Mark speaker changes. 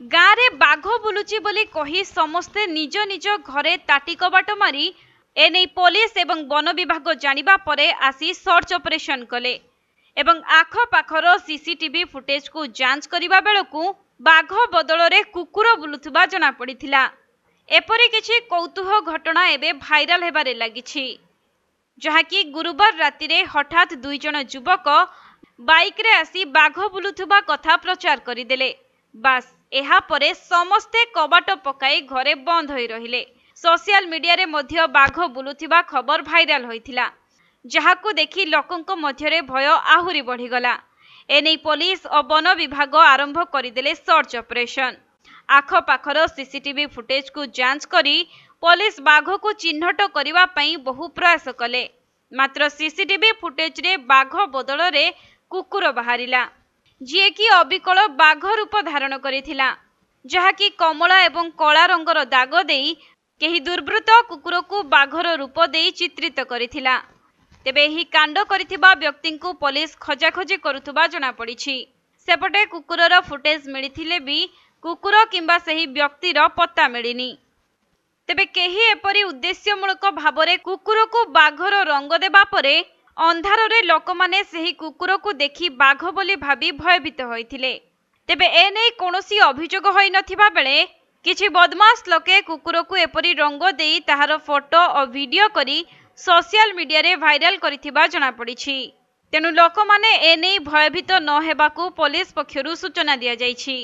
Speaker 1: गाँव रे बाघ बुलुची बोली कही समस्ते निज निज घरे ताटी कबाट मारी एने पुलिस एवं वन विभाग जानिबा परे आसी सर्च ऑपरेशन कले एवं आख पाखर सीसीटीवी फुटेज को जांच करिबा बेलकु बाघ बदल रे कुकुर बुलुथुबा जना पड़िथिला। एपरि किछि कौतूह घटना एबे भाइराल हेबारे लागिछि, जहाँकि गुरुवार राति रे हठात दुई जन युवक बाइक रे आसी बाघ बुलुथुबा कथा प्रचार करिदेले। बास एहा परे समस्ते कबाट पकाई घरे बंद होई रहिले। सोशल मीडिया रे मध्य बाघ बुलुथिबा खबर भाइराल होइथिला, जहाकु देखि लोकंक मध्यरे भय आहुरी बढ़ीगला। एनै पुलिस और वन विभाग आरंभ करिदेले सर्च ऑपरेशन। आख पाखर सीसीटीवी फुटेज को जांच करी पुलिस बाघ को चिन्हट करिबा पई बहु प्रयास कले, मात्र सीसीटीवी फुटेज रे बाघ बदल रे कुकुर बाहरिला, जिए कि अबिकल बाघ रूप धारण करिथिला, जहाँकि कमला एवं कला रंगर दाग देई केही दुर्बृत्त कुकुर को बाघर रूप देई चित्रित करिथिला। तेबे एही कांड करिथिबा व्यक्ति को पुलिस खोजाखोजी करुथुबा जना पड़िछि। सेपटे कुकुरर फुटेज मिलिथिले भी कुकुर किंबा सही व्यक्तिर पत्ता मिलिनी। तेबे केही एपरि उद्देश्यमूलक भावरे कुकुर को बाघर रंग देबा परे अंधार रे लोकमाने सही कुकुर को देखि बाघ बोली भाबी भयभीत होइथिले। तेबे एनै कोनोसी अभियोग होई नथिबा बेले किछि बदमाश लोके कुकुर को एपरि रंग देई ताहार फोटो और वीडियो करी सोशल मीडिया रे भाइराल करिथिबा जना पड़िछि। तेनु लोकमाने एनै भयभीत न हेबाकू पुलिस पक्षरु सूचना दिया जाइछि।